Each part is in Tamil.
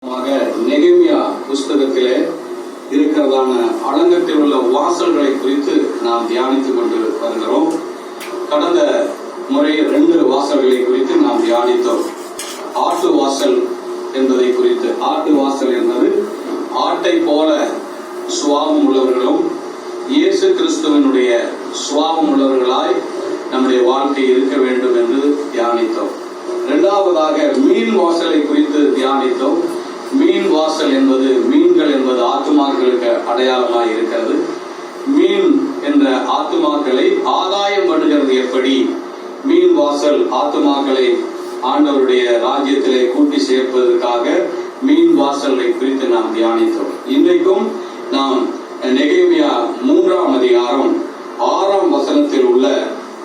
நெகேமியா புஸ்தகத்திலே இருக்கிறதான அலங்கத்தில் உள்ள வாசல்களை குறித்து நாம் தியானித்துக் கொண்டு வருகிறோம். கடந்த முறை 2 வாசல்களை குறித்து நாம் தியானித்தோம். ஆட்டு வாசல் என்பதை குறித்து. ஆட்டு வாசல் என்பது ஆட்டை போல சுவாபம் உள்ளவர்களும் இயேசு கிறிஸ்துவனுடைய சுவாபம் உள்ளவர்களாய் நம்முடைய வாழ்க்கை இருக்க வேண்டும் என்று தியானித்தோம். 2வதாக மீன் வாசலை குறித்து தியானித்தோம். மீன் வாசல் என்பது, மீன்கள் என்பது ஆத்துமாக்களுக்கு அடையாளமாய் இருக்கிறது. மீன் என்ற ஆத்துமாக்களை ஆதாயம் பண்ணுகிறது எப்படி? மீன் வாசல் ஆத்துமாக்களை ஆண்டவருடைய ராஜ்யத்திலே கூட்டி சேர்ப்பதற்காக மீன் வாசலை குறித்து நாம் தியானித்தோம். இன்றைக்கும் நாம் நெகேமியா 3ஆம் அதிகாரம் 6ஆம் வசனத்தில் உள்ள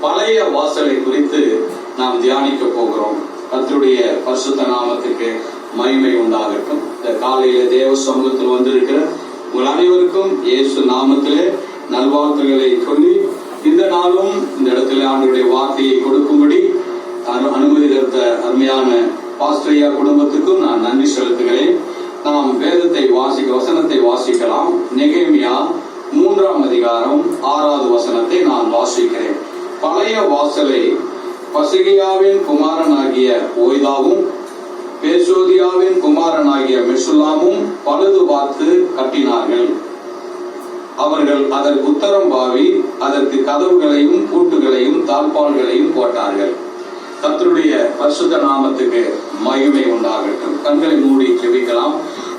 பழைய வாசலை குறித்து நாம் தியானிக்க போகிறோம். கர்த்தருடைய பரிசுத்த நாமத்திற்கு மகிமை உண்டாகட்டும். இந்த காலையில தேவ சமூகத்தில் வந்திருக்கிற உங்கள் அனைவருக்கும் இயேசு நாமத்திலே நல்வாழ்த்துக்களை சொல்லி, இந்த நாளும் இந்த இடத்துல ஆண்டவருடைய வார்த்தையை கொடுக்கும்படி அனுமதி தந்த அருமையான பாஸ்டரியா குடும்பத்துக்கும் நான் நன்றி செலுத்துகிறேன். நாம் வேதத்தை வசனத்தை வாசிக்கலாம். நெகேமியா 3ஆம் அதிகாரம் 6வது வசனத்தை நான் வாசிக்கிறேன். பழைய வாசலை பசிகியாவின் குமாரனாகிய ஓய்தாவும் பேசோதியாவின் குமாரனாகிய மெசுல்லாமும் பழுது பார்த்து கட்டினார்கள். அவர்கள் அதற்கு உத்தரம் பாவி அதற்கு கதவுகளையும் பூட்டுகளையும் தாழ்பால்களையும் போட்டார்கள். கர்த்தருடைய பரிசுத்த நாமத்துக்கு மகிமை உண்டாகட்டும். கண்களை மூடி ஜெபிக்கலாம்.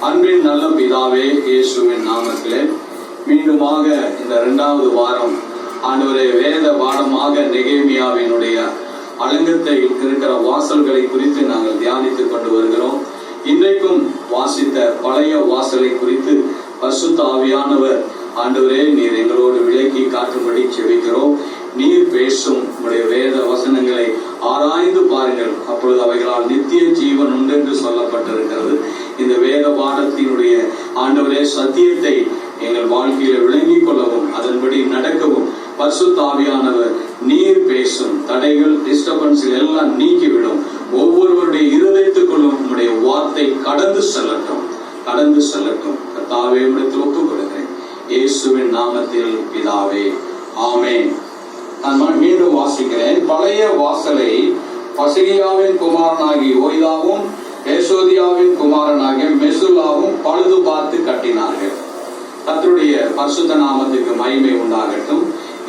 அன்பின் நல்ல பிதாவே, இயேசுவின் நாமத்திலே மீண்டுமாக இந்த 2வது வாரம் ஆண்டவரே வேத பாடமாக நெகேமியாவினுடைய அலங்கத்தை இருக்கிற வாசல்களை குறித்து நாங்கள் தியானித்துக் கொண்டு வருகிறோம். இன்றைக்கும் வாசித்த பழைய வாசலை குறித்து பரிசுத்த ஆவியானவர் ஆண்டவரே நீர் எங்களோடு விளக்கி காட்டும்படி செபிக்கிறோம். நீர் பேசும் உங்களுடைய வேத வசனங்களை ஆராய்ந்து பாருங்கள், அப்பொழுது அவைகளால் நித்திய ஜீவன் உண்டு என்று சொல்லப்பட்டிருக்கிறது. இந்த வேத பாடத்தினுடைய ஆண்டவரே சத்தியத்தை எங்கள் வாழ்க்கையில விளங்கிக் கொள்ளவும் அதன்படி நடக்கவும் பரிசுத்த ஆவியானவர் நீர் பேசும் தடைகள், டிஸ்டர்பன்ஸ் எல்லாம் நீக்கிவிடும். ஒவ்வொருவருடைய இருதயத்துக்குள்ளும் உங்களுடைய வார்த்தை கடந்து செல்லட்டும். கர்த்தாவே உம்மிடத்தில் ஒப்புக் கொடுக்கிறேன். இயேசுவின் நாமத்தில் பிதாவே, ஆமென். நான் மீண்டும் வாசிக்கிறேன். பழைய வாசலை பசிகியாவின் குமாரனாகி ஓய்தாவும் பேசோதியாவின் குமாரனாகிய மெசுல்லாவும் பழுது பார்த்து கட்டினார்கள். கர்த்தருடைய பரிசுத்த நாமத்துக்கு மகிமை உண்டாகட்டும்.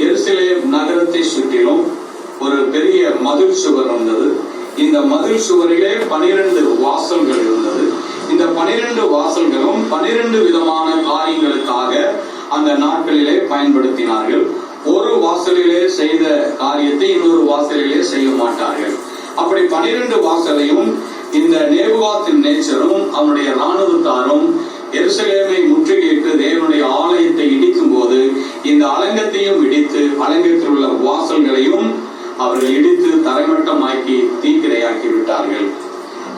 எருசலேம் நகரத்தை சுற்றிலும் ஒரு பெரிய மதில் சுவர் இருந்தது. இந்த மதில் சுவரிலே 12 வாசல்கள் இருந்தது. இந்த 12 வாசல்களும் 12 விதமான காரியங்களுக்காக அந்த நாட்களிலே பயன்படுத்தினார்கள். ஒரு வாசலிலே செய்த காரியத்தை இன்னொரு வாசலிலே செய்ய மாட்டார்கள். அப்படி 12 வாசலையும் இந்த நேபுகாத்நேச்சரும் அவனுடைய இராணுவத்தாரும் எருசலேமை முற்றுகையிட்டு தேவனுடைய ஆலயத்தை இடிக்கும் போது இந்த அலங்கத்தையும் இடித்து அலங்கத்தில் உள்ள வாசல்களையும் அவர்கள் இடித்து தரைமட்டமாக்கி தீக்கிரையாக்கி விட்டார்கள்.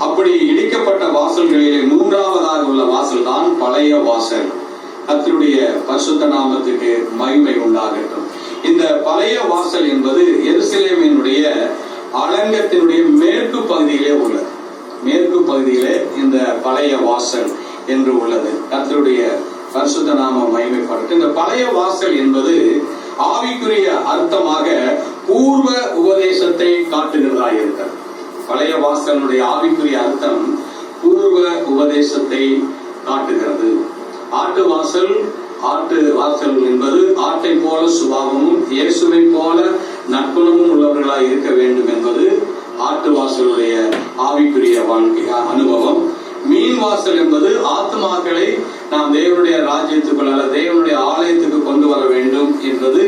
அப்படி இடிக்கப்பட்ட வாசல்களிலே 3வதாக உள்ள வாசல் தான் பழைய வாசல். கர்த்தருடைய பரிசுத்த நாமத்துக்கு மகிமை உண்டாகட்டும். இந்த பழைய வாசல் என்பது எருசலேமினுடைய அலங்கத்தினுடைய மேற்கு பகுதியிலே உள்ளது. மேற்கு பகுதியிலே இந்த பழைய வாசல் என்று உள்ளது. கர்த்தருடைய பரிசுத்த நாமம் மகிமைப்படட்டும். இந்த பழைய வாசல் என்பது ஆவிக்குரிய அர்த்தமாக பூர்வ உபதேசத்தை காட்டுகிறதா இருக்கிறது. பழைய வாசலுடைய ஆவிக்குரிய அர்த்தம் பூர்வ உபதேசத்தை காட்டுகிறது. ஆட்டு வாசல் என்பது ஆட்டை போல சுபாவமும் இயேசுவை போல நற்குணமும் உள்ளவர்களாய் இருக்க வேண்டும் என்பது ஆட்டு வாசலுடைய ஆவிக்குரிய வாழ்க்கை அனுபவம். மீன் வாசல் என்பது ஆத்மாக்களை நாம் தேவனுடைய ராஜ்யத்துக்குள்ள தேவனுடைய ஆலயத்துக்கு கொண்டு வர வேண்டும் என்பது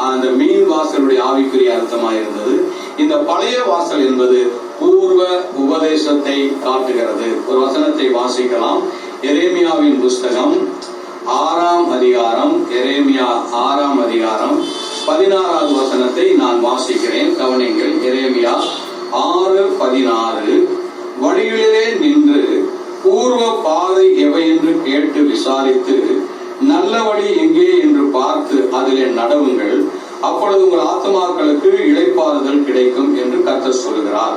அந்த மீன் வாசலுடைய ஆவிக்குரிய அர்த்தமாயிருந்தது. இந்த பழைய வாசல் என்பது பூர்வ உபதேசத்தை காட்டுகிறது. ஒரு வசனத்தை வாசிக்கலாம். எரேமியாவின் புஸ்தகம் 6ஆம் அதிகாரம், எரேமியா 6ஆம் அதிகாரம் 16வது வசனத்தை நான் வாசிக்கிறேன். கவனிங்கள். எரேமியா 6:16 வழிகளிலே நின்று பூர்வ பாதை எவை என்று கேட்டு விசாரித்து நல்ல வழி எங்கே என்று பார்த்து அதிலே நடவுங்கள், அப்பொழுது உங்கள் ஆத்துமாக்களுக்கு இளைப்பாறுதல் கிடைக்கும் என்று கர்த்தர் சொல்கிறார்.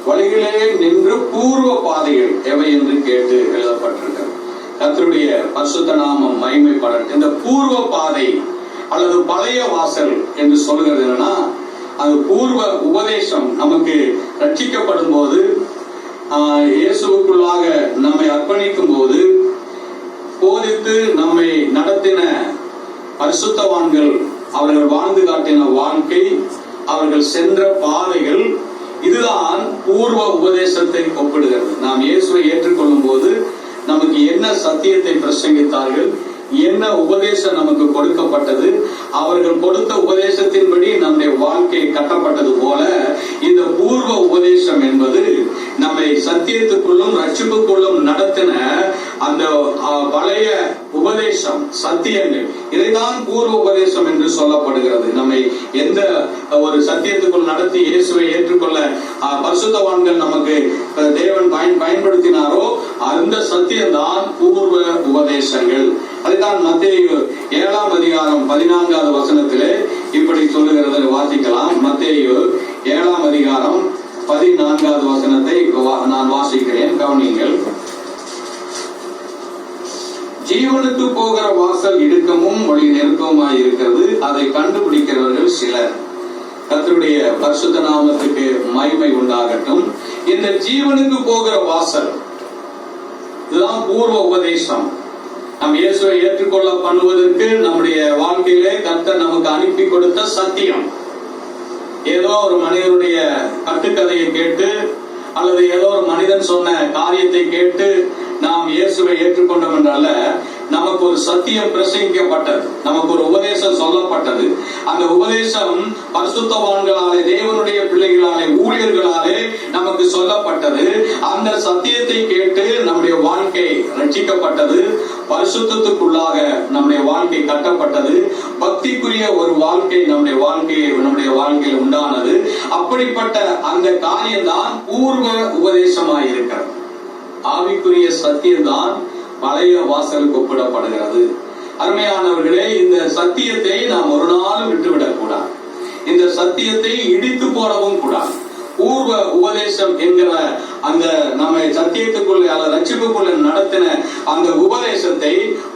வழியிலே நின்று பூர்வ பாதைகள் எவை என்று கேட்டு எழுதப்பட்டிருக்கிறது. கர்த்தருடைய பரிசுத்த நாமம் மகிமைப்படட்டும். இந்த பூர்வ பாதை அல்லது பழைய வாசல் என்று சொல்கிறது என்னன்னா, அது பூர்வ உபதேசம். நமக்கு ரட்சிக்கப்படும் போது, இயேசுவுக்குள்ளாக நம்மை அர்ப்பணிக்கும் போது போதித்து நம்மை நடத்தின பரிசுத்தவான்கள், அவர்கள் வாழ்ந்து காட்டின வாழ்க்கை, அவர்கள் சென்ற பாதைகள், இதுதான் பூர்வ உபதேசத்தை ஒப்பிடுகிறது. நாம் இயேசுவை ஏற்றுக்கொள்ளும் போது நமக்கு என்ன சத்தியத்தை பிரசங்கித்தார்கள், என்ன உபதேசம் நமக்கு கொடுக்கப்பட்டது, அவர்கள் கொடுத்த உபதேசத்தின்படி நம்முடைய வாழ்க்கை கட்டப்பட்டது போல இந்த பூர்வ உபதேசம் என்பது நம்மை சத்தியத்துக்குள்ளும் ரட்சிப்புக்குள்ளும் நடத்தின அந்த பழைய உபதேசம், சத்தியங்கள், இதைதான் பூர்வ உபதேசம் என்று சொல்லப்படுகிறது. நம்மை எந்த ஒரு சத்தியத்துக்குள் நடத்தி இயேசுவை ஏற்றுக்கொள்ள பரிசுத்தவான்கள் நமக்கு தேவன் பயன்படுத்தினாரோ அந்த சத்தியம்தான் பூர்வ உபதேசங்கள். அதுதான் மத்தேயு 7ஆம் அதிகாரம் 14வது வசனத்திலே இப்படி சொல்லுகிறது. வாசிக்கலாம். மத்தேயு 7ஆம் அதிகாரம் 14வது வசனத்தை நான் வாசிக்கிறேன், கவனியுங்கள். ஜீவனுக்கு போகிற வாசல் இடுக்கமும் வழி நெருக்கமாய் இருக்கிறது, அதை கண்டுபிடிக்கிறவர்கள் சிலர். கர்த்தருடைய பரிசுத்த நாமத்துக்கு மகிமை உண்டாகட்டும். இந்த ஜீவனுக்கு போகிற வாசல், இதுதான் பூர்வ உபதேசம். நம் இயேசுவை ஏற்றுக்கொள்ள பண்ணுவதற்கு நம்முடைய வாழ்க்கையிலே கர்த்தர் நமக்கு அனுப்பி கொடுத்த சத்தியம். ஏதோ ஒரு மனிதனுடைய கட்டுக்கதையை கேட்டு அல்லது ஏதோ ஒரு மனிதன் சொன்ன காரியத்தை கேட்டு நாம் இயேசுவை ஏற்றுக்கொண்டோம் என்றால, நமக்கு ஒரு சத்தியம் பிரசங்கிக்கப்பட்டது, நமக்கு ஒரு உபதேசம் சொல்லப்பட்டது. அந்த உபதேசம் பரிசுத்தவான்களாலே, தேவனுடைய பிள்ளைகளாலே, ஊழியர்களாலே நமக்கு சொல்லப்பட்டது. அந்த சத்தியத்தை கேட்டு நம்முடைய வாழ்க்கை ரட்சிக்கப்பட்டது, பரிசுத்தத்துக்குள்ளாக நம்முடைய வாழ்க்கை கட்டப்பட்டது, பக்திக்குரிய ஒரு வாழ்க்கை நம்முடைய வாழ்க்கையில் உண்டானது. அப்படிப்பட்ட அந்த காரியம்தான் பூர்வ உபதேசமாயிருக்கிறது. ஆவிக்குரிய சத்தியம்தான் பழைய வாசலுக்கு ஒப்பிடப்படுகிறது. அருமையானவர்களே, இந்த சத்தியத்தை நாம் ஒரு நாளும் விட்டுவிடக் கூடாது. இந்த சத்தியத்தை இடித்து போடவும் கூடாது. பூர்வ உபதேசம் என்கிற அந்த நம்மை சத்தியத்துக்குள்ள அல்லது ரட்சிப்புக்குள்ள நடத்தின அந்த உபதேசத்தை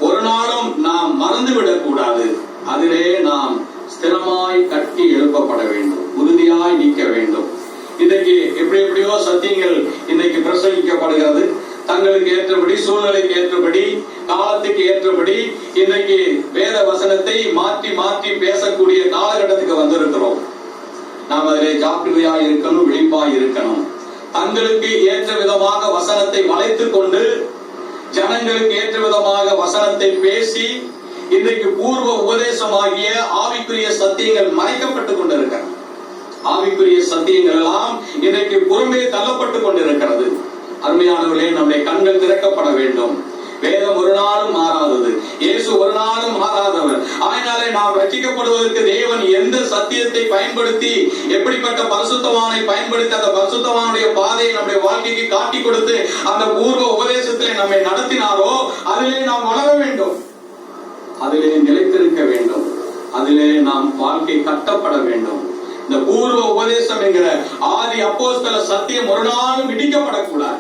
ஒரு நாளும் நாம் மறந்துவிடக் கூடாது. அதிலே நாம் ஸ்திரமாய் கட்டி எழுப்பப்பட வேண்டும், உறுதியாய் நிற்க வேண்டும். இன்றைக்கு எப்படியோ சத்தியங்கள் இன்றைக்கு பிரசங்கிக்கப்படுகிறது. தங்களுக்கு ஏற்றபடி, சூழ்நிலைக்கு ஏற்றபடி, காலத்துக்கு ஏற்றபடி இன்றைக்கு வேத வசனத்தை மாற்றி மாற்றி பேசக்கூடிய காலகட்டத்துக்கு வந்திருக்கிறோம். நாம் அதிலே ஜாக்கிரதையாய் இருக்கணும், விழிப்பாய் இருக்கணும். தங்களுக்கு ஏற்ற விதமாக வசனத்தை வளைத்துக் கொண்டு ஜனங்களுக்கு ஏற்ற விதமாக வசனத்தை பேசி இன்றைக்கு பூர்வ உபதேசமாகிய ஆவிக்குரிய சத்தியங்கள் மறைக்கப்பட்டுக் கொண்டிருக்கிறது. ஆவிக்குரிய சத்தியங்கள் எல்லாம் இன்றைக்கு புறம்பே தள்ளப்பட்டுக் கொண்டிருக்கிறது. அருமையானவர்களே, நம்முடைய கண்கள் திறக்கப்பட வேண்டும். வேதம் ஒரு நாளும் மாறாதது, இயேசு ஒரு நாளும் மாறாதவர். அதனாலே நாம் ரட்சிக்கப்படுவதற்கு தேவன் எந்த சத்தியத்தை பயன்படுத்தி, எப்படிப்பட்ட பரிசுத்தவானை பயன்படுத்தி அந்த பரிசுத்தவானுடைய பாதையை நம்முடைய வாழ்க்கைக்கு காட்டி கொடுத்து அந்த பூர்வ உபதேசத்திலே நம்மை நடத்தினாரோ அதிலே நாம் வளர வேண்டும், அதிலே நிலைத்திருக்க வேண்டும், அதிலே நாம் வாழ்க்கை கட்டப்பட வேண்டும். இந்த பூர்வ உபதேசம் என்கிற ஆதி அப்போஸ்தல சத்தியம் ஒரு நாளும் இடிக்கப்படக்கூடாது.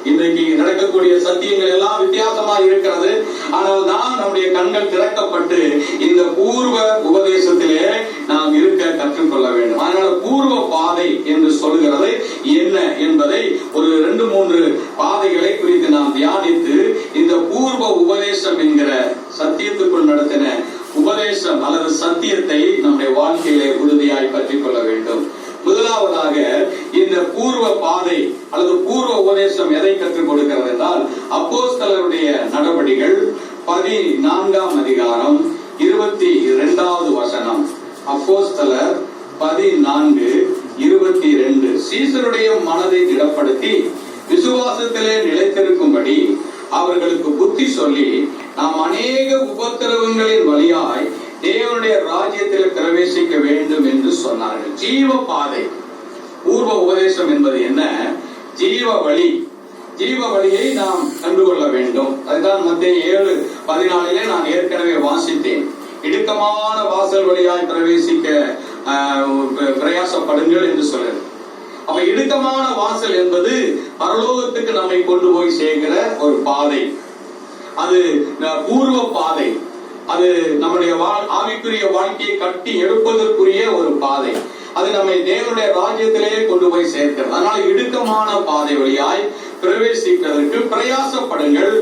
இன்றைக்கு நடக்கக்கூடிய சத்தியங்கள் எல்லாம் வித்தியாசமாக இருக்கிறது. ஆனால் தான் நம்முடைய கண்கள் திறக்கப்பட்டு இந்த பூர்வ உபதேசத்திலே நாம் இருக்க கற்றுக்கொள்ள வேண்டும். அதனால பூர்வ பாதை என்று சொல்கிறது என்ன என்பதை ஒரு 2-3 பாதைகளை குறித்து நாம் தியானித்து இந்த பூர்வ உபதேசம் என்கிற சத்தியத்துக்குள் நடத்தின உபதேசம் அல்லது சத்தியத்தை நம்முடைய வாழ்க்கையிலே உறுதியாய் பற்றிக் கொள்ள வேண்டும். முதலாவதாக இந்த பூர்வ பாதை அல்லது பூர்வ உபதேசம் எதை கற்றுக் கொடுக்கிறது என்றால், அப்போஸ்தலருடைய நடபடிகள் 14ஆம் அதிகாரம் 22வது வசனம். அப்போஸ்தலர் 14:22. சீசருடைய மனதை திடப்படுத்தி விசுவாசத்திலே நிலைத்திருக்கும்படி அவர்களுக்கு புத்தி சொல்லி, நாம் அநேக உபத்திரவங்களின் வழியாய் தேவனுடைய ராஜ்யத்தில் பிரவேசிக்க வேண்டும் என்று சொன்னார்கள். ஜீவ பாதை. பூர்வ உபதேசம் என்பது என்ன? ஜீவ வழி. ஜீவ வழியை நாம் கண்டுகொள்ள வேண்டும். அதுதான் மத்தேயு 7:14 நான் ஏற்கனவே வாசித்தேன். இடுக்கமான வாசல் வழியாய் பிரவேசிக்க பிரயாசப்படுங்கள் என்று சொல்றது. அப்ப இடுக்கமான வாசல் என்பது பரலோகத்துக்கு நம்மை கொண்டு போய் சேர்க்கிற ஒரு பாதை. அது பூர்வ பாதை. அது நம்முடைய ஆவிக்குரிய வாழ்க்கையை கட்டி எடுப்பதற்குரிய ஒரு பாதை. அது நம்மை தேவனுடைய ராஜ்யத்திலேயே கொண்டு போய் சேர்க்கிறது. அதனால இடுக்கமான பாதை வழியாய் பிரவேசிப்பதற்கு பிரயாசப்படுங்கள்,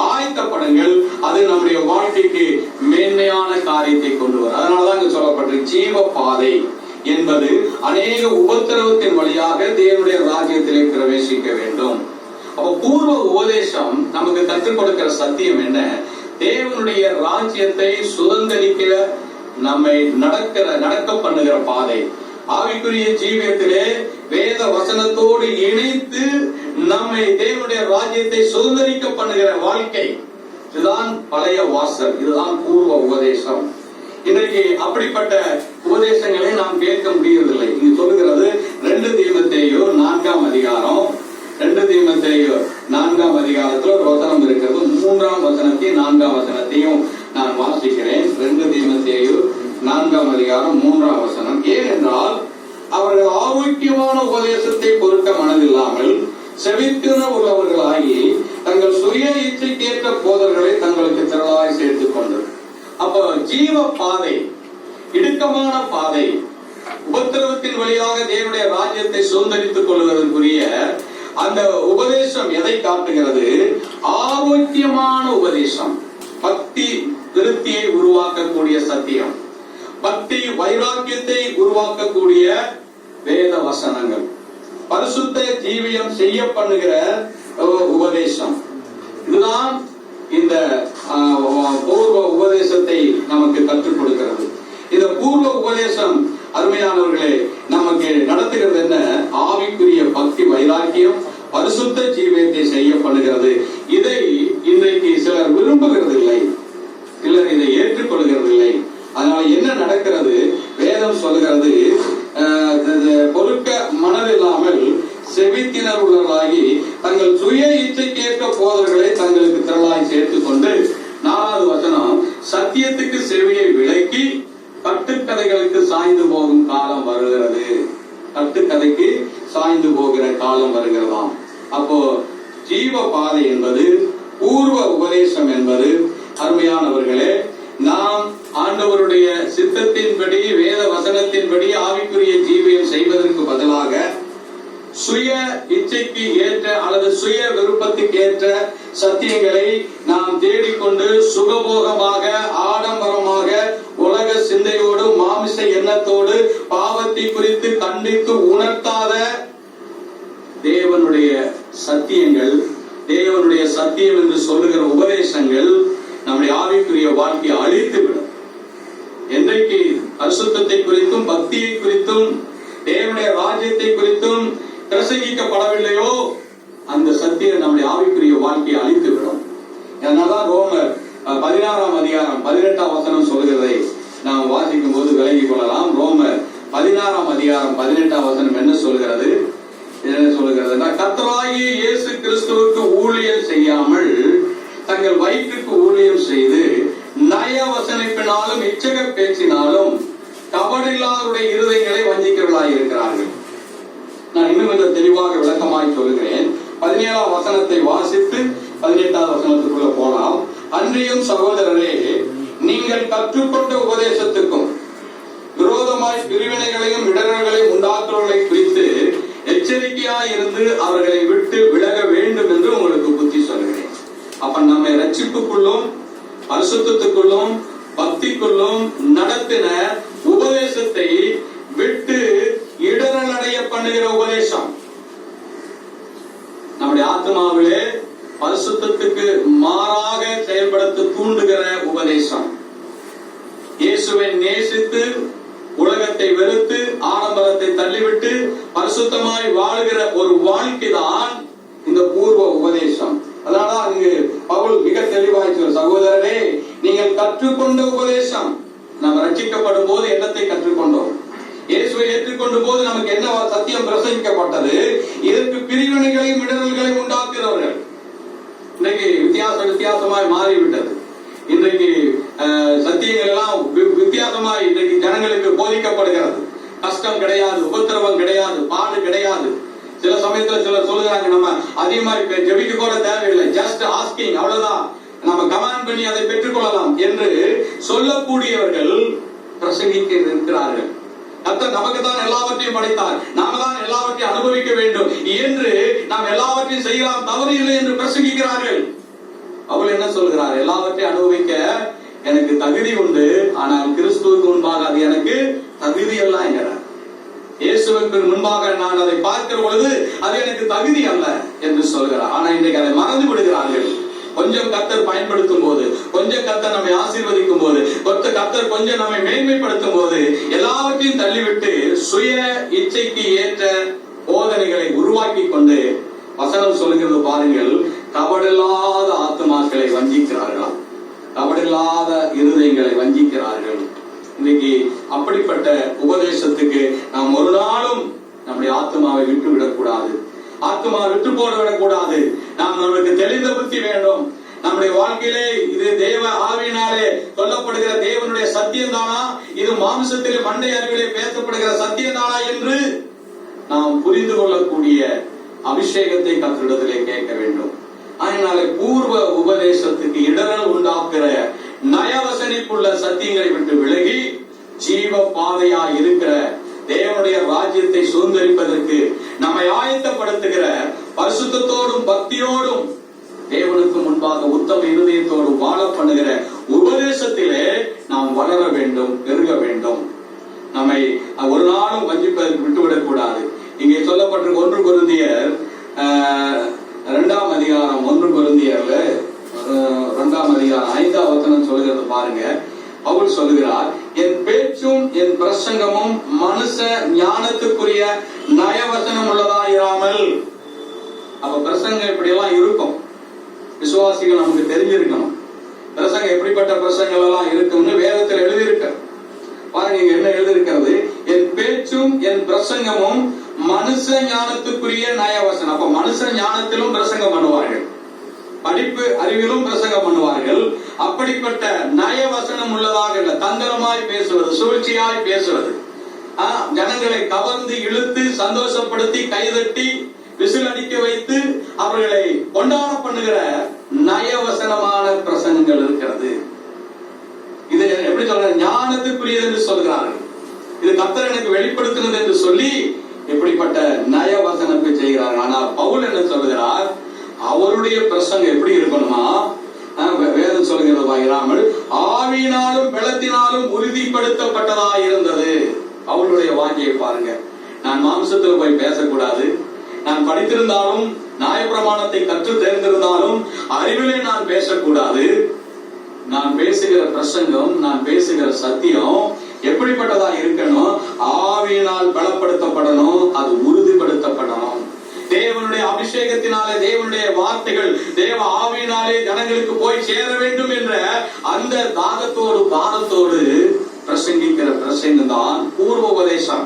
ஆயத்தப்படுங்கள். அது நம்முடைய வாழ்க்கைக்கு மேன்மையான காரியத்தை கொண்டு வரும். அதனாலதான் இங்க சொல்லப்பட்டிருக்கு, ஜீவ பாதை என்பது அநேக உபத்திரவத்தின் வழியாக தேவனுடைய ராஜ்யத்திலே பிரவேசிக்க வேண்டும். அப்ப பூர்வ உபதேசம் நமக்கு கற்றுக் கொடுக்கிற சத்தியம் என்ன? தேவனுடைய ராஜ்யத்தை சுதந்திரிக்கிற நம்மை நடக்க பண்ணுகிற பாதை. ஆவிக்குரிய ஜீவியத்திலே வேத வசனத்தோடு இணைத்து நம்மை தேவனுடைய ராஜ்யத்தை சுதந்திரிக்க பண்ணுகிற வாழ்க்கை. இதுதான் பழைய வாசல், இதுதான் பூர்வ உபதேசம். இன்றைக்கு அப்படிப்பட்ட உபதேசங்களை நாம் கேட்க முடியவில்லை. இங்கு சொல்லுகிறது 2 தீமோத்தேயு 4ஆம் அதிகாரம், 2 தீமோத்தேயு 4ஆம் அதிகாரத்தில் ஒரு வசனம் இருக்கிறது. 3ஆம் வசனத்தையும் 4ஆம் வசனத்தையும் நான் வாசிக்கிறேன். 2 தீமோத்தேயு 4ஆம் அதிகாரம் 3ஆம் வசனம். ஏனென்றால் அவர்கள் ஆரோக்கியமான உபதேசத்தை பொறுக்க மனதில்லாமல் செவித்தின உள்ளவர்களாகி தங்கள் சுய இச்சைக்கேற்ற போதர்களை தங்களுக்கு திரளாய் சேர்த்துக் கொண்டது. அப்ப ஜீவ பாதை, இடுக்கமான பாதை, உபத்திரவத்தின் வழியாக தேவனுடைய ராஜ்யத்தை சுதந்திரித்துக் கொள்வதற்குரிய அந்த உபதேசம் எதை காட்டுகிறது? ஆரோக்கியமான உபதேசம், பக்தி விருத்தியை உருவாக்கக்கூடிய சத்தியம், பக்தி வைராக்கியத்தை உருவாக்கக்கூடிய வேத வசனங்கள், பரிசுத்த ஜீவியம் செய்ய பண்ணுகிற உபதேசம். இதுதான் இந்த பூர்வ உபதேசத்தை நமக்கு கற்றுக் கொடுக்கிறது. இந்த பூர்வ உபதேசம் அருமையானவர்களே நமக்கு நடத்துகிறது என்ன? ஆவிக்குரிய பக்தி வைராக்கியம், பரிசுத்த ஜீவியத்தை செய்ய பண்ணுகிறது. இதை இன்றைக்கு சிலர் விரும்புகிறது இல்லை, சிலர் இதை ஏற்றுக்கொள்கிறது இல்லை. அதனால என்ன நடக்கிறது? வேதம் சொல்லுகிறது, பொறுக்க மனதில்லாமல் செவித்தினர் உள்ளவர்களாகி தங்கள் சுய இச்சைக்கேற்ற போதர்களை தங்களுக்கு திரளாய் சேர்த்துக் கொண்டு, 4வது வசனம், சத்தியத்துக்கு செவியை விலக்கி கட்டுக்கதைகளுக்கு சாய்ந்து போகும் காலம் வருகிறது. கட்டுக்கதைக்கு சாய்ந்து போகிற காலம் வருகிறதாம். அப்போ ஜீவ பாதை என்பது, பூர்வ உபதேசம் என்பது, அருமையானவர்களே, நாம் ஆண்டவருடைய சித்தத்தின்படி வேத வசனத்தின்படி ஆவிக்குரிய ஜீவியம் செய்வதற்கு பதிலாக சுய இச்சைக்கு ஏற்ற அல்லது சுய விருப்பத்துக்கு ஏற்ற சத்தியங்களை நாம் தேடிக்கொண்டு சுகபோகமாக ஆடம்பரமாக உலக சிந்தையோடு மாமிச எண்ணத்தோடு பாவத்தை குறித்து கண்டித்து உணர்த்தாத தேவனுடைய சத்தியங்கள், தேவனுடைய சத்தியம் என்று சொல்லுகிற உபதேசங்கள் நம்முடைய ஆவிக்குரிய வாழ்க்கையை அழித்துவிடும். என்றைக்கு பரிசுத்தத்தை குறித்தும் பக்தியை குறித்தும் தேவனுடைய ராஜ்யத்தை குறித்தும் பிரசங்கிக்கப்படவில்லையோ அந்த சத்தியம் நம்முடைய ஆவிக்குரிய வாழ்க்கையை அழித்துவிடும். அதனாலதான் ரோமர் 16ஆம் அதிகாரம் 18ஆம் வசனம் சொல்கிறதை நாம் வாசிக்கும் போது விலகிக் கொள்ளலாம். ரோமர் 16ஆம் அதிகாரம் 18ஆம் வசனம் என்ன சொல்கிறது? என்ன சொல்லுகிறது? கர்த்தராகிய இயேசு கிறிஸ்துவுக்கு ஊழியம் செய்யாமல் தங்கள் வயிற்றுக்கு ஊழியம் செய்து நய வசனிப்பினாலும் இச்சக பேச்சினாலும் கபடில்லாருடைய இருதயங்களை வஞ்சிக்கிறவர்களாய் இருக்கிறார்கள். நான் இன்னும் கொஞ்சம் தெளிவாக விளக்கமாய் சொல்கிறேன். 17ஆம் வசனத்தை வாசித்து 18ஆம் வசனத்துக்குள்ள போலாம். அன்றியும் சகோதரரே, நீங்கள் கற்றுக்கொண்ட உபதேசத்துக்கும் விரோதமாய் பிரிவினைகளையும் இடர்களையும் உண்டாக்குறவர்களை குறித்து எச்சரிக்கையாய் இருந்து அவர்களை விட்டு விலக வேண்டும் என்று உங்களுக்கு புத்தி சொல்கிறேன். அப்ப நம்மை ரட்சிப்புக்குள்ளும் பரிசுத்தத்துக்குள்ளும் பக்திக்குள்ளும் நடத்தின உபதேசத்தை விட்டு இடரல் அடைய பண்ணுகிற உபதேசம், நம்முடைய ஆத்மாவிலே பரிசுத்தத்துக்கு மாறாக செயல்படுத்த தூண்டுகிற உபதேசம், இயேசுவை நேசித்து உலகத்தை வெறுத்து ஆடம்பரத்தை தள்ளிவிட்டு பரிசுத்தமாய் வாழ்கிற ஒரு வாழ்க்கை தான் இந்த பூர்வ உபதேசம். அதனால அங்கு பவுல் மிக தெளிவாய் சொல்ற, சகோதரரே, நீங்கள் கற்றுக்கொண்ட உபதேசம். நாம் ரட்சிக்கப்படும் போது என்னத்தை கற்றுக்கொண்டோம்? இயேசுவை ஏற்றுக்கொண்ட போது நமக்கு என்ன சத்தியம் பிரசங்கிக்கப்பட்டது? இதற்கு பிரிவினைகளையும் இடர்களையும் உண்டாக்குகிறவர்கள் இன்றைக்கு வித்தியாசமாய் மாறிவிட்டது. இன்றைக்கு சத்தியங்கள் எல்லாம் வித்தியாசமாய் இன்றைக்கு ஜனங்களுக்கு போதிக்கப்படுகிறது. கஷ்டம் கிடையாது, உபத்திரவம் கிடையாது, பாடு கிடையாது. சில சமயத்துல சிலர் சொல்லுறாங்க, நம்ம அதிகமா ஜெபிக்க கூட தேவையில்லை, ஜஸ்ட் ஆஸ்கிங், அவ்வளவுதான், நம்ம கமாண்ட் பண்ணி அதை பெற்றுக்கொள்ளலாம் என்று சொல்லக்கூடியவர்கள் பிரசங்கிக்க இருக்கிறார்கள். கர்த்தர் நமக்கு தான் எல்லாவற்றையும் படைத்தார், நாம தான் எல்லாவற்றையும் அனுபவிக்க வேண்டும் என்று நாம் எல்லாவற்றையும் செய்யலாம், தவறு இல்லை என்று பிரசங்கிக்கிறார்கள். அவள் என்ன சொல்கிறார்? எல்லாவற்றையும் அனுபவிக்க எனக்கு தகுதி உண்டு, ஆனால் கிறிஸ்துவுக்கு முன்பாக அது எனக்கு தகுதி அல்ல என்கிறார். இயேசுவுக்கு முன்பாக நான் அதை பார்க்கிற பொழுது அது எனக்கு தகுதி அல்ல என்று சொல்கிறார். ஆனா இன்றைக்கு அதை மறந்து விடுகிறார்கள். கொஞ்சம் கர்த்தர் பயன்படுத்தும் போது, கொஞ்சம் கர்த்தர் நம்மை ஆசீர்வதிக்கும் போது, கர்த்தர் கொஞ்சம் நம்மை மேன்மைப்படுத்தும் போது எல்லாவற்றையும் தள்ளிவிட்டு சுய இச்சைக்கு ஏற்ற போதனைகளை உருவாக்கி கொண்டு, வசனம் சொல்லுகிறது பாருங்கள், கபடில்லாத ஆத்துமாக்களை வஞ்சிக்கிறார்களாம், கபடில்லாத இருதயங்களை வஞ்சிக்கிறார்கள். இன்னைக்கு அப்படிப்பட்ட உபதேசத்துக்கு நாம் ஒரு நாளும் நம்முடைய ஆத்மாவை விட்டு விடக்கூடாது, ஆத்மா விட்டு போட விடக்கூடாது. நாம் நமக்கு தெளிந்த புத்தி வேண்டும். நம்முடைய வாழ்க்கையிலே இது தேவ ஆவியினாலே சொல்லப்படுகிற தேவனுடைய சத்தியம் தானா, இது மாம்சத்தில் மண்டை அறிவிலே பேசப்படுகிற சத்தியம் தானா என்று நாம் புரிந்து கொள்ளக்கூடிய அபிஷேகத்தை கர்த்தரிடத்திலே கேட்க வேண்டும். அதனால பூர்வ உபதேசத்துக்கு இடரல் உண்டாக்குற நயவசனிப்புள்ள சத்தியங்களை விட்டு விலகி ஜீவ பாதையா இருக்கிற தேவனுடைய ராஜ்யத்தை சுதந்திரிப்பதற்கு நம்மை ஆயத்தப்படுத்துகிற பரிசுத்தத்தோடும் பக்தியோடும் தேவனுக்கு முன்பாக உத்தம இருதயத்தோடும் வாழ பண்ணுகிற உபதேசத்திலே நாம் வளர வேண்டும், பெருக வேண்டும். நம்மை ஒரு நாளும் வஞ்சிப்பதற்கு விட்டுவிடக் கூடாது. இங்கே சொல்லப்பட்டிருக்க 1 கொரிந்தியர் 2ஆம் அதிகாரம், 1 கொரிந்தியர்ல 2ஆம் அதிகாரம் 5ஆம் வசனம் சொல்கிறது பாருங்க. பவுல் சொல்லுகிறார், என் பேச்சும் என் பிரசங்கமும் மனுஷ ஞானத்துக்குரிய நயவசனம் உள்ளதா இராமல். அப்ப பிரசங்கம் இப்படி எல்லாம் இருக்கும், விசுவாசிகள் நமக்கு தெரிஞ்சிருக்கணும். பிரசங்கம் எப்படிப்பட்ட பிரசங்கள் எல்லாம் இருக்கும்னு வேதத்தில் எழுதியிருக்க பாருங்க. இங்க என்ன எழுதியிருக்கிறது? என் பேச்சும் என் பிரசங்கமும் மனுஷ ஞானத்துக்குரிய நயவசனம். அப்ப மனுஷ ஞானத்திலும் பிரசங்கம் பண்ணுவார்கள், படிப்பு அறிவிலும் பிரசங்கம் பண்ணுவார்கள். அப்படிப்பட்ட நயவசனம் உள்ளதாக இல்ல, தந்திரமாய் பேசுவது, சூழ்ச்சியாய் பேசுவது, ஜனங்களை கவர்ந்து இழுத்து சந்தோஷப்படுத்தி கைதட்டி விசில் அடிக்க வைத்து அவர்களை கொண்டாட பண்ணுகிற நயவசனமான பிரசங்கங்கள் இருக்கிறது. இது எப்படி சொல்ற? ஞானத்துக்குரியது என்று சொல்கிறார்கள். இது கர்த்தர் எனக்கு வெளிப்படுத்தினது என்று சொல்லி இப்படிப்பட்ட நயவசனத்தை செய்கிறார்கள். ஆனால் பவுல் என்ன சொல்கிறார்? அவருடைய பிரசங்கம் எப்படி இருக்கணுமா? வேதம் சொல்கிறதா இராமல் ஆவியினாலும் பலத்தினாலும் உறுதிப்படுத்தப்பட்டதா இருந்தது. அவருடைய வாஞ்சியை பாருங்க. நான் மாம்சத்தில் போய் பேசக்கூடாது, நான் படித்திருந்தாலும் நியாயப்பிரமாணத்தை கற்று தெரிந்திருந்தாலும் அறிவிலே நான் பேசக்கூடாது. நான் பேசுகிற பிரசங்கம், நான் பேசுகிற சத்தியம் எப்படிப்பட்டதா இருக்கணும்? ஆவியினால் பலப்படுத்தப்படணும், அது உறுதிப்படுத்தப்படணும். தேவனுடைய அபிஷேகத்தினாலே, தேவனுடைய வார்த்தைகள் தேவ ஆவியினாலே ஜனங்களுக்கு போய் சேர வேண்டும் என்ற அந்த தாகத்தோடு பாரத்தோடு பிரசங்கிக்கிற பிரசங்கம் தான் பூர்வ உபதேசம்.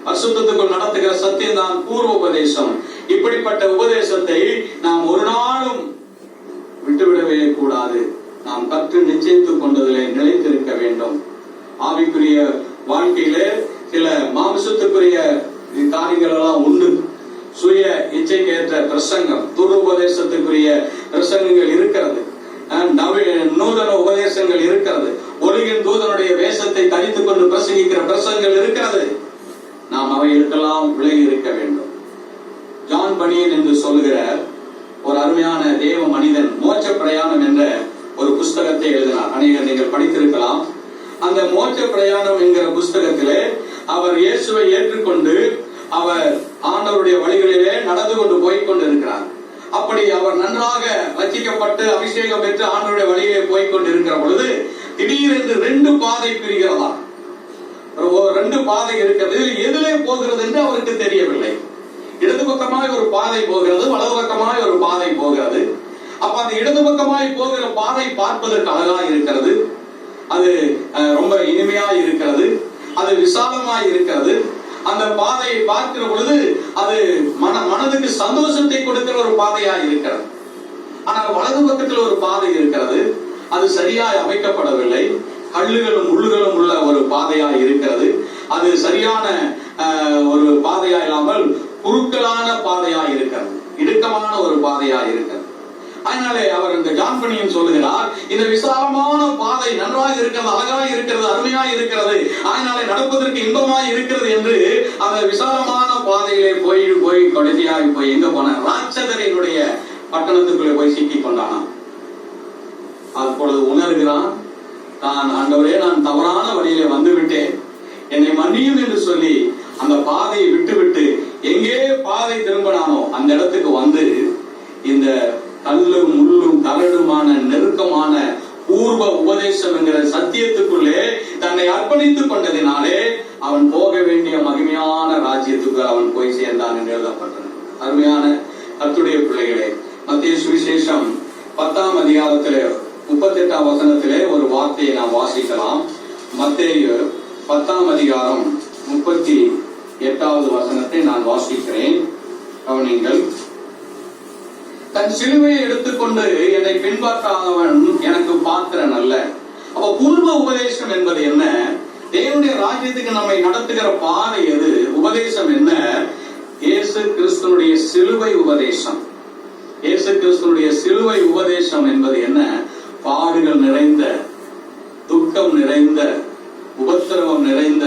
பரிசுத்தத்துக்குள் நடத்துகிற சத்தியம் தான் பூர்வ உபதேசம். இப்படிப்பட்ட உபதேசத்தை நாம் ஒரு நாளும் விட்டுவிடவே கூடாது. நாம் கற்று நிச்சயித்துக் கொண்டதிலே நிலைத்திருக்க வேண்டும். ஆவிக்குரிய வாழ்க்கையிலே சில மாம்சத்துக்குரிய காரியங்கள் எல்லாம் உண்டு. சுய இச்சைக்கேற்ற பிரசங்கம், துருபதேசத்துக்குரிய பிரசங்கங்கள் இருக்கிறது, நூதன உபதேசங்கள் இருக்கிறது, ஒளியின் தூதனுடைய வேஷத்தை தரித்துக் கொண்டு பிரசங்கிக்கிற பிரசங்கங்கள் இருக்கிறது. நாம் அவைகளுக்கெல்லாம் விலகி இருக்க வேண்டும். ஜான் பனியன் என்று சொல்லுகிற ஒரு அருமையான தேவ மனிதன் மோட்ச பிரயாணம் என்ற ஒரு புஸ்தகத்தை எழுதினார். அநேகர் நீங்கள் படித்திருக்கலாம். அந்த மோட்ச பிரயாணம் என்கிற புஸ்தகத்திலே அவர் இயேசுவை ஏற்றுக்கொண்டு அவர் ஆண்டவருடைய வழிகளிலே நடந்து கொண்டு போய் கொண்டிருக்கிறார். அப்படி அவர் நன்றாக ரட்சிக்கப்பட்டு அபிஷேகம் பெற்று ஆண்டவருடைய வழியிலே போய் கொண்டிருக்கிற பொழுது திடீரென்று 2 பாதை பிரிகிறதா. 2 பாதை இருக்கிறது. எதிலே போகிறது என்று அவருக்கு தெரியவில்லை. இடது பக்கமாய் ஒரு பாதை போகிறது, வலது பக்கமாய் ஒரு பாதை போகிறது. அப்ப அந்த இடது பக்கமாய் போகிற பாதை பார்ப்பதற்கு அழகாய் இருக்கிறது, அது ரொம்ப இனிமையாய் இருக்கிறது, அது விசாலமாய் இருக்கிறது. அந்த பாதையை பார்க்கிற பொழுது அது மனதுக்கு சந்தோஷத்தை கொடுக்கிற ஒரு பாதையாய் இருக்கிறது. ஆனால் வலது பக்கத்தில் ஒரு பாதை இருக்கிறது, அது சரியாய் அமைக்கப்படவில்லை, கல்லுகளும் முள்ளுகளும் உள்ள ஒரு பாதையாய் இருக்கிறது. அது சரியான ஒரு பாதையா இல்லாமல் குறுக்கலான பாதையா இருக்கிறது, இடுக்கமான ஒரு பாதையா இருக்கிறது. அதனாலே அவர் இந்த ஜான் பனியன் சொல்லுகிறார், இந்த விசாலமான பாதை நன்றாக இருக்கிறது, அழகாக இருக்கிறது, அருமையாக இருக்கிறது, அதனாலே நடப்பதற்கு இன்பமாய் இருக்கிறது என்று அந்த விசாலமான பாதையிலே போய் போய் கடைசியாக போய் எங்க போன ராட்சதரினுடைய பட்டணத்துக்குள்ளே போய் சிக்கிக் கொண்டானாம். அப்பொழுது உணர்கிறான், நான் ஆண்டவரே, நான் தவறான வழியிலே வந்து விட்டேன், என்னை மன்னியும் என்று சொல்லி அந்த பாதையை விட்டு எங்கே பாதை திரும்பினானோ அந்த இடத்துக்கு வந்து இந்த கல்லும் முள்ளும் கரடுமான நெருக்கமான பூர்வ உபதேசம் என்கிற சத்தியத்துக்குள்ளே தன்னை அர்ப்பணித்துக் கொண்டதினாலே அவன் போக வேண்டிய மகிமையான ராஜ்யத்துக்கு அவன் போய் சேர்ந்தான் என்று எழுதப்பட்டது. அருமையான கர்த்தருடைய பிள்ளைகளே, மத்தேயு சுவிசேஷம் 10ஆம் அதிகாரத்திலே 38ஆம் வசனத்திலே ஒரு வார்த்தையை நாம் வாசிக்கலாம். மத்தேயு 10ஆம் அதிகாரம் 38வது வசனத்தை நான் வாசிக்கிறேன், கவனியுங்கள். தன் சிலுவையை எடுத்துக்கொண்டு என்னை பின்பற்றாதவன் எனக்கு பாத்திரன் அல்ல. அப்ப பூர்வ உபதேசம் என்பது என்ன? தேவனுடைய ராஜ்யத்துக்கு நம்மை நடத்துகிற பாதை எது? உபதேசம் என்ன? இயேசு கிறிஸ்துனுடைய சிலுவை உபதேசம். இயேசு கிறிஸ்துனுடைய சிலுவை உபதேசம் என்பது என்ன? பாடுகள் நிறைந்த, துக்கம் நிறைந்த, உபத்திரவம் நிறைந்த,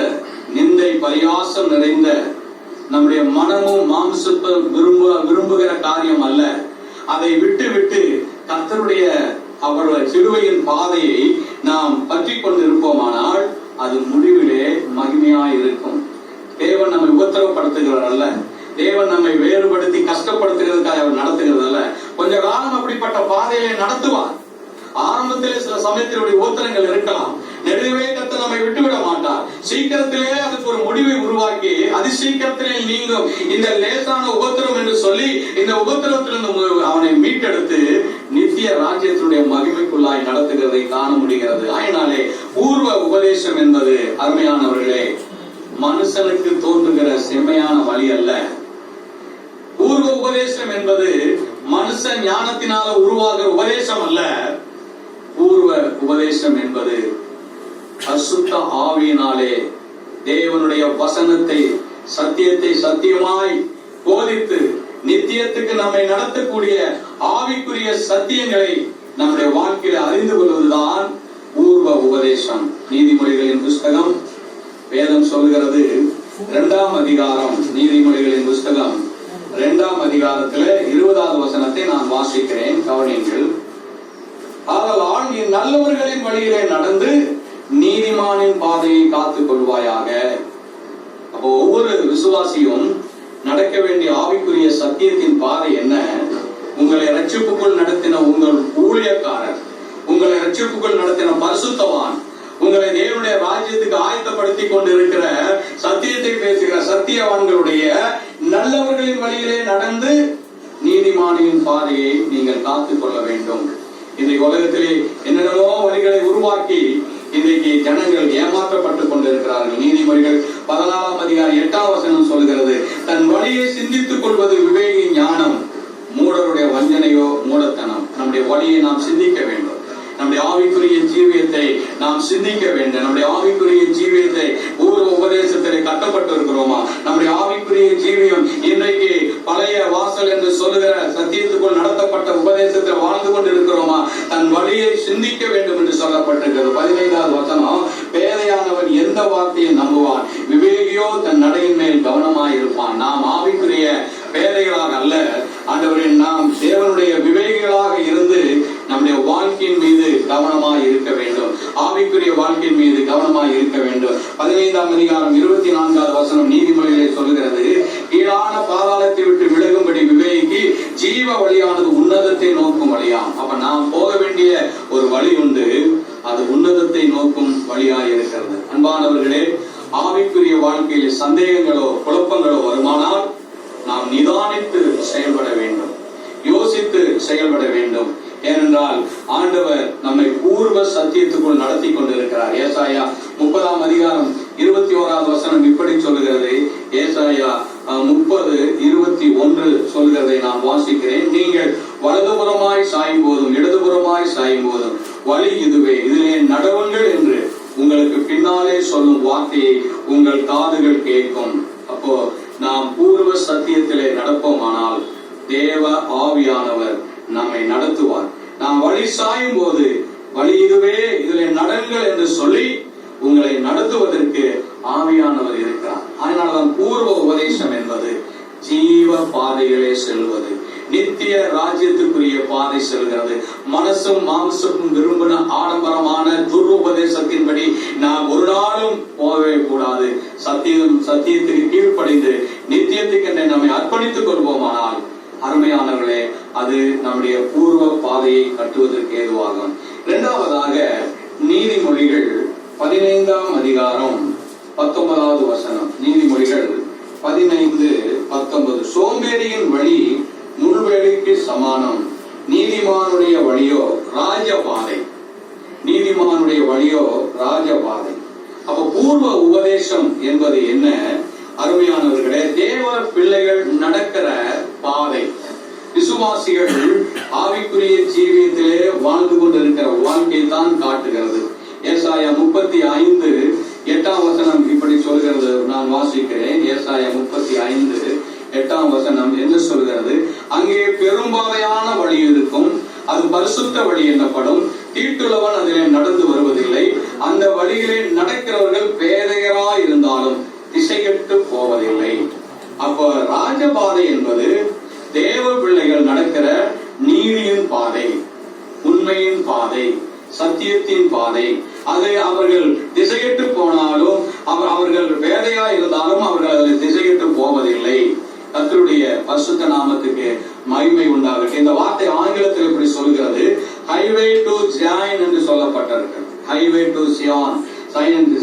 நிந்தை பரியாசம் நிறைந்த, நம்முடைய மனமும் மாம்சத்தும் விரும்புகிற காரியம் அல்ல. அதை விட்டு கர்த்தருடைய அவருடைய சிலுவையின் பாதையை நாம் பற்றி கொண்டு இருப்போமானால் அது முடிவிலே மகிமையாய் இருக்கும். தேவன் நம்மை உபத்திரவப்படுத்துகிறார் அல்ல, தேவன் நம்மை வேறுபடுத்தி கஷ்டப்படுத்துகிறதுக்காக அவர் நடத்துகிறது அல்ல. கொஞ்ச காலம் அப்படிப்பட்ட பாதையை நடத்துவார். ஆரம்பத்திலே சில சமயத்தினுடைய உபத்திரங்கள் இருக்கலாம், நெடுவே கர்த்தர் நம்மை விட்டுவிட மாட்டார். சீக்கிரத்திலே அதுக்கு ஒரு முடிவை உருவாக்கி அதி சீக்கிரத்திலே நீங்கும் இந்த லேசான உபத்திரம் என்று சொல்லி இந்த உபத்திரத்திலிருந்து அவனை மீட்டெடுத்து நித்திய ராஜ்யத்தினுடைய மகிமைக்குள்ளாய் நடத்துகிறதை காண முடிகிறது. அதனாலே பூர்வ உபதேசம் என்பது அருமையானவர்களே மனுஷனுக்கு தோன்றுகிற செம்மையான வழி அல்ல. பூர்வ உபதேசம் என்பது மனுஷ ஞானத்தினால உருவாகிற உபதேசம் அல்ல. பூர்வ உபதேசம் என்பது அசுத்த ஆவியினாலே தேவனுடைய வசனத்தை சத்தியத்தை சத்தியமாய் போதித்து நித்தியத்துக்கு நம்மை நடத்தக்கூடிய ஆவிக்குரிய சத்தியங்களை நம்முடைய வாழ்க்கையில் அறிந்து கொள்வதுதான் பூர்வ உபதேசம். நீதிமொழிகளின் புஸ்தகம் வேதம் சொல்கிறது 2ஆம் அதிகாரம், நீதிமொழிகளின் புஸ்தகம் 2ஆம் அதிகாரத்தில் 20வது வசனத்தை நான் வாசிக்கிறேன், கவனியுங்கள். ஆதலால் நீ நல்லவர்களின் வழியிலே நடந்து நீதிமானின் பாதையை காத்துக் கொள்வாயாக. அப்போ ஒவ்வொரு விசுவாசியும் நடக்க வேண்டிய ஆவிக்குரிய சத்தியத்தின் பாதை என்ன? உங்களை ரட்சிப்புக்குள் நடத்தின உங்கள் ஊழியக்காரர், உங்களை ரட்சிப்புக்குள் நடத்தின பரிசுத்தவான், உங்களை தேவனுடைய ராஜ்யத்துக்கு ஆயத்தப்படுத்திக் கொண்டிருக்கிற சத்தியத்தை பேசுகிற சத்தியவான்களுடைய நல்லவர்களின் வழியிலே நடந்து நீதிமானின் பாதையை நீங்கள் காத்துக் கொள்ள வேண்டும். இன்றைக்கு உலகத்திலே என்னென்னமோ வழிகளை உருவாக்கி இன்றைக்கு ஜனங்கள் ஏமாற்றப்பட்டுக் கொண்டிருக்கிறார்கள். நீதிமொழிகள் 14ஆம் அதிகாரம் 8ஆம் வசனம் சொல்கிறது, தன் வழியை சிந்தித்துக் கொள்வது விவேகி ஞானம், மூடருடைய வஞ்சனையோ மூடத்தனம். நம்முடைய வழியை நாம் சிந்திக்க வேண்டும். நம்முடைய ஆவிக்குரிய ஜீவியத்தை நாம் சிந்திக்க வேண்டும். நம்முடைய ஆவிக்குரிய ஜீவியத்தை பூர்வ உபதேசத்திலே கட்டப்பட்டு இருக்கிறோமா? நம்முடைய ஆவிக்குரிய ஜீவியம் இன்றைக்கு பழைய வாசல் என்று சொல்லுகிற சத்தியத்துக்குள் நடத்தப்பட்ட உபதேசத்தில் வாழ்ந்து கொண்டு இருக்கிறோமா? தன் வழியை சிந்திக்க வேண்டும் என்று சொல்லப்பட்டிருக்கிறது. 15வது வசனம், பேதையானவன் எந்த வார்த்தையை நம்புவான், விவேகியோ தன் நடையின் மேல் கவனமாய் இருப்பான். நாம் ஆவிக்குரிய பேதைகளாக அல்ல, ஆண்டவரே, நாம் தேவனுடைய விவேகிகளாக இருந்து நம்முடைய வாழ்க்கையின் மீது கவனமாய் இருக்க வேண்டும். ஆவிக்குரிய வாழ்க்கையின் மீது கவனமாய் இருக்க வேண்டும். 15ஆம் அதிகாரம் 24வது வசனம் நீதிமொழிகளை சொல்லுகிறது, கீழான பாதாளத்தை விட்டு விலகும்படி விவேகி ஜீவ வழியானது உன்னதத்தை நோக்கும் வழியாம். அப்ப நாம் போக வேண்டிய ஒரு வழி உண்டு, அது உன்னதத்தை நோக்கும் வழியாய் இருக்கிறது. அன்பானவர்களே, ஆவிக்குரிய வாழ்க்கையில சந்தேகங்களோ குழப்பங்களோ வருமானால் நாம் நிதானித்து செயல்பட வேண்டும், யோசித்து செயல்பட வேண்டும். ஏனென்றால் ஆண்டவர் நம்மை பூர்வ சத்தியத்துக்குள் நடத்தி கொண்டிருக்கிறார். ஏசாயா 30ஆம் அதிகாரம் 21வது வசனம் இப்படி சொல்லுகிறது. ஏசாயா 30:21 சொல்கிறதை நான் வாசிக்கிறேன். நீங்கள் வலதுபுறமாய் சாயும் போதும் இடதுபுறமாய் சாயும் போதும் வழி இதுவே, இதிலே நடவுங்கள் என்று உங்களுக்கு பின்னாலே சொல்லும் வார்த்தையை உங்கள் காதுகள் கேட்கும். அப்போ நாம் பூர்வ சத்தியத்திலே நடப்போமானால் தேவ ஆவியானவர் நம்மை நடத்துவார். நாம் வழி சாயும் போது வழி இதுவே, இதில் நடங்கள் என்று சொல்லி உங்களை நடத்துவதற்கு ஆவியானவர் இருக்கிறார். அதனால்தான் பூர்வ உபதேசம் என்பது ஜீவ பாதைகளே செல்வது, நித்திய ராஜ்யத்துக்குரிய பாதை செல்கிறது. மனசும் மாம்சமும் விரும்பின ஆடம்பரமான துருபதேசத்தின்படி நாம் ஒரு நாளும் போகவே கூடாது. சத்தியத்துக்கு கீழ்ப்படிந்து நித்தியத்துக்கு நம்மை அர்ப்பணித்துக் கொள்வோமானால் அருமையானவர்களே, அது நம்முடைய பூர்வ பாதையை கட்டுவதற்கு ஏதுவாகும். இரண்டாவதாக நீதிமொழிகள் 15ஆம் அதிகாரம் 19வது வசனம். நீதிமொழிகள் 15:19. சோம்பேறியின் வழி முள்வேலிக்கு சமானம், நீதிமானுடைய வழியோ ராஜபாதை. நீதிமானுடைய வழியோ ராஜபாதை. அப்ப பூர்வ உபதேசம் என்பது என்ன? அருமையானவர்களே, தேவ பிள்ளைகள் நடக்கிற பாதை, விசுவாசிகள் ஆவிக்குரிய ஜீவியத்திலே வாழ்ந்து கொண்டிருக்கிற வாழ்க்கை தான் காட்டுகிறது. ஏசாயா 35:8 வசனம் இப்படி சொல்கிறது. நான் வாசிக்கிறேன். ஏசாயா 35:8 வசனம் என்ன சொல்கிறது? அங்கே பெரும்பாலையான வழி இருக்கும், அது பரிசுத்த வழி எனப்படும். தீட்டுள்ளவன் அதிலே நடந்து வருவதில்லை. அந்த வழியிலே நடக்கிறவர்கள் பேதையராய் இருந்தாலும் திசைகெட்டு போவதில்லை. அப்போ ராஜபாதை என்பது தேவ பிள்ளைகள் நடக்கிற நீதியின் பாதை, உண்மையின் பாதை, சத்தியத்தின் பாதை. அது அவர்கள் திசையிட்டு போனாலும், அவர்கள் வேதையா இருந்தாலும் அவர்கள் அதில் திசையிட்டு போவதில்லை. கர்த்தருடைய பரிசுத்த நாமத்துக்கு மகிமை உண்டாகட்டும். இந்த வார்த்தை ஆங்கிலத்தில் இப்படி சொல்கிறது, ஹைவே டு ஜாயின் என்று சொல்லப்பட்டிருக்கு. ஹைவே டு சியோன்,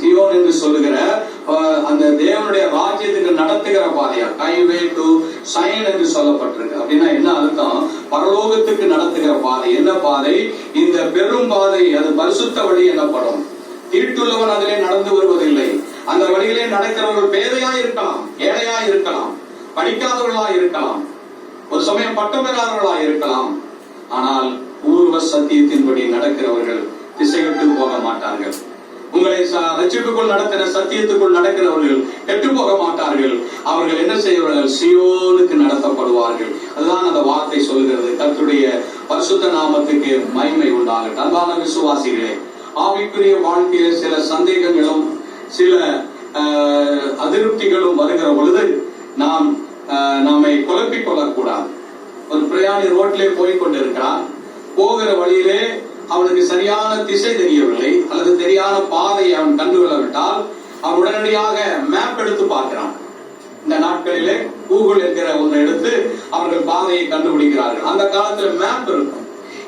சியோன் என்று சொல்லுகிற அந்த தேவனுடைய ராஜ்யத்துக்கு நடத்துகிற பாதையா ஹைவே டு சைன் என்று சொல்லப்பட்டிருக்கு. அப்படின்னா என்ன அர்த்தம்? பரலோகத்துக்கு நடத்துகிற பாதை. என்ன பாதை? இந்த பெரும் பாதை, அது பரிசுத்த வழி எனப்படும். தீட்டுள்ளவன் அதிலே நடந்து வருவதில்லை. அந்த வழியிலே நடக்கிறவர்கள் பேதையா இருக்கலாம், ஏழையா இருக்கலாம், படிக்காதவர்களா இருக்கலாம், ஒரு சமயம் பட்டம் பெறாதவர்களா இருக்கலாம். ஆனால் பூர்வ சத்தியத்தின்படி நடக்கிறவர்கள் திசைவிட்டு போக மாட்டார்கள். உங்களை ரட்சிப்புக்குள் நடக்கிற சத்தியத்துக்குள் நடக்கிறவர்கள் கெட்டு போக மாட்டார்கள். அவர்கள் என்ன செய்வார்கள்? சியோனுக்கு நடத்தப்படுவார்கள். அதுதான் அந்த வார்த்தை சொல்கிறது. கர்த்தருடைய பரிசுத்த நாமத்துக்கு மகிமை உண்டாகட்டும். அன்பான விசுவாசிகளே, ஆவிக்குரிய வாழ்க்கையில சில சந்தேகங்களும் சில அதிருப்திகளும் வருகிற பொழுது நாம் நம்மை குழப்பிக் கொள்ளக்கூடாது. ஒரு பிரயாணி ரோட்லே போய் கொண்டிருக்கிறான். போகிற வழியிலே அவனுக்கு சரியான திசை தெரியவில்லை அல்லது தெரியான பாதையை அவன் கண்டுகொள்ளவிட்டால் அவன் உடனடியாக மேப் எடுத்து பார்க்கிறான். இந்த நாட்களிலே கூகுள் என்கிற ஒன்றை எடுத்து அவர்கள் பாதையை கண்டுபிடிக்கிறார்கள். அந்த காலத்துல மேப் இருக்கும்.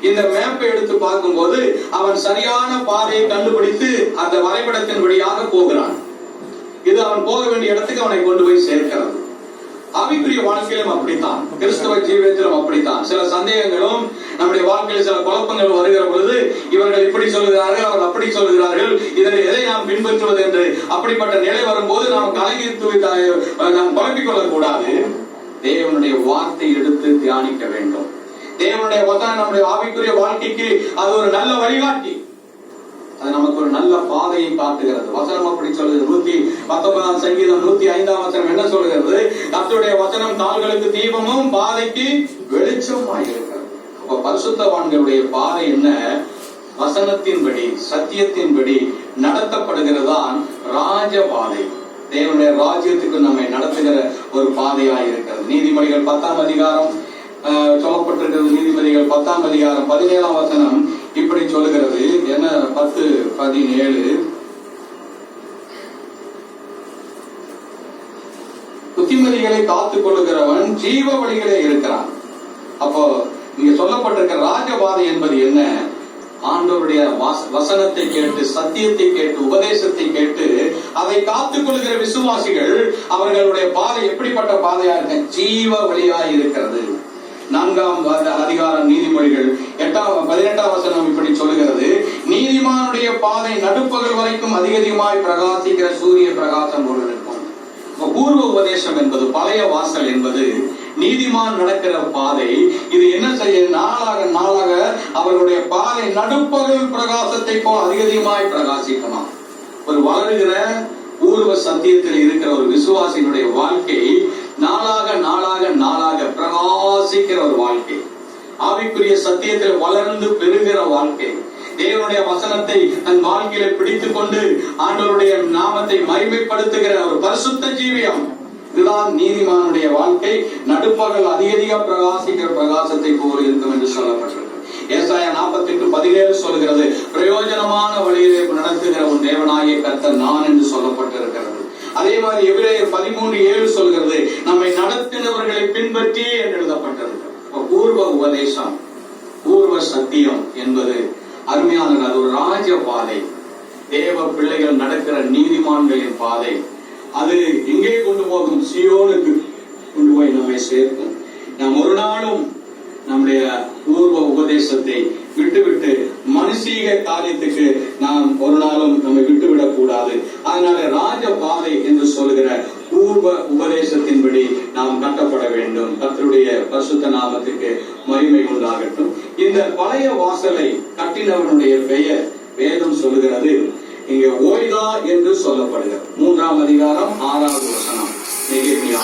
இந்த மேப்பை எடுத்து பார்க்கும் போது அவன் சரியான பாதையை கண்டுபிடித்து அந்த வரைபடத்தின் வழியாக போகிறான். இது அவன் போக வேண்டிய இடத்துக்கு அவனை கொண்டு போய் சேர்க்கிறது. ஆவிக்குரிய வாழ்க்கையிலும் அப்படித்தான், கிறிஸ்தவ ஜீவியத்திலும் அப்படித்தான். சில சந்தேகங்களும் நம்முடைய வாழ்க்கையில் சில குழப்பங்கள் வருகிற பொழுது இவர்கள் இப்படி சொல்லுகிறார்கள், அவர்கள் அப்படி சொல்லுகிறார்கள், எதை நாம் பின்பற்றுவது என்று அப்படிப்பட்ட நிலை வரும்போது நாம் கலங்கி நாம் குழப்பிக் கொள்ளக்கூடாது. தேவனுடைய வார்த்தை எடுத்து தியானிக்க வேண்டும். தேவனுடைய வசனம் நம்முடைய ஆவிக்குரிய வாழ்க்கைக்கு அது ஒரு நல்ல வழிகாட்டி. அது நமக்கு ஒரு நல்ல பாதையை காட்டுகிறது. வசனம் அப்படி சொல்லுது. 119ஆம் சங்கீதம் 105ஆம் வசனம் என்ன சொல்கிறது? கர்த்தருடைய வசனம் கால்களுக்கு தீபமும் பாதைக்கு வெளிச்சமாய் இருக்கிறது. அப்ப பரிசுத்தவான்களுடைய பாதை என்ன? வசனத்தின்படி, சத்தியத்தின்படி நடத்தப்படுகிறதான் ராஜபாதை. தேவனுடைய ராஜ்யத்துக்கு நம்மை நடத்துகிற ஒரு பாதையாய் இருக்கிறது. நீதிமொழிகள் 10ஆம் அதிகாரம் சொல்லப்பட்டிருக்கிறது. நீதிமொழிகள் 10ஆம் அதிகாரம் 17ஆம் வசனம் இப்படி சொல்லுகிறது. என்ன? 10:17. புத்திமதிகளை காத்துக் கொள்ளுகிறவன் ஜீவ வழிகளே இருக்கிறான். அப்போ இங்க சொல்லப்பட்டிருக்கிற ராஜபாதை என்பது என்ன? ஆண்டவருடைய வசனத்தை கேட்டு, சத்தியத்தை கேட்டு, உபதேசத்தை கேட்டு அதை காத்துக் கொள்ளுகிற விசுவாசிகள் அவர்களுடைய பாதை எப்படிப்பட்ட பாதையா இருக்க? ஜீவ வழியாய் இருக்கிறது. 4ஆம் அதிகாரம் நீதிமொழிகள் 18ஆம் வசனம் இப்படி சொல்லுகிறது. நீதிமானுடைய பாதை நடுப்பகல் வரைக்கும் அதிகமாய் பிரகாசிக்கிற சூரிய பிரகாசம் போல இருக்கும். பூர்வ உபதேசம் என்பது, பழைய வாசல் என்பது நீதிமான் நடக்கிற பாதை. இது என்ன செய்ய? நாளாக நாளாக அவர்களுடைய பாதை நடுப்பகல் பிரகாசத்தை போல் அதிகமாய் பிரகாசிக்கலாம். ஒரு வளருகிற பூர்வ சத்தியத்தில் இருக்கிற ஒரு விசுவாசியினுடைய வாழ்க்கை நாளாக நாளாக நாளாக பிரகாசிக்கிற ஒரு வாழ்க்கை, ஆவிக்குரிய சத்தியத்தில் வளர்ந்து பெருகிற வாழ்க்கை, தேவனுடைய வசனத்தை தன் வாழ்க்கையில பிடித்துக் கொண்டு ஆண்டவருடைய நாமத்தை மகிமைப்படுத்துகிற ஒரு பரிசுத்த ஜீவியம். இதுதான் நீதிமானுடைய வாழ்க்கை. நடுப்பகல் அதிக பிரகாசிக்கிற பிரகாசத்தை போல இருக்கும் என்று சொல்லப்பட்டிருக்கு. ஏசாயா 48:17 சொல்கிறது, பிரயோஜனமான வழியிலே நடத்துகிற ஒரு தேவனாகிய கர்த்தர் நான் என்று சொல்லப்பட்டிருக்கிறது. அதே மாதிரி எபிரேயர் 13:7 சொல்கிறது, நம்மை நடத்தினவர்களை பின்பற்றி என்று எழுதப்பட்டிருக்கிறது. பூர்வ உபதேசம், பூர்வ சத்தியம் என்பது அருமையான அது ஒரு ராஜ பாதை, தேவ பிள்ளைகள் நடக்கிற நீதிமான்களின் பாதை. அது எங்கே கொண்டு போகும்? சீயோனுக்கு கொண்டு போய் நம்மை சேர்க்கும். நாம் ஒரு நாளும் நம்முடைய பூர்வ உபதேசத்தை விட்டுவிட்டு மனுஷீக காரியத்துக்கு நாம் ஒரு நாளும் நம்மை விட்டுவிடக் கூடாது. அதனால ராஜ பாதை என்று சொல்கிற பூர்வ உபதேசத்தின்படி நாம் கட்டப்பட வேண்டும். கர்த்தருடைய பரிசுத்த நாமத்துக்கு மகிமை உண்டாகட்டும். இந்த பழைய வாசலை கட்டினவனுடைய பெயர் வேதம் சொல்லுகிறது, இங்க ஓய்தா என்று சொல்லப்படுகிறது. 3ஆம் அதிகாரம் 6வது வசனம். நெகேமியா.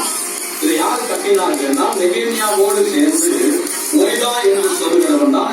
இதை யார் கட்டினார்கள்? நெகேமியாவோடு சேர்ந்து ஓய்தா என்று சொல்லுகிற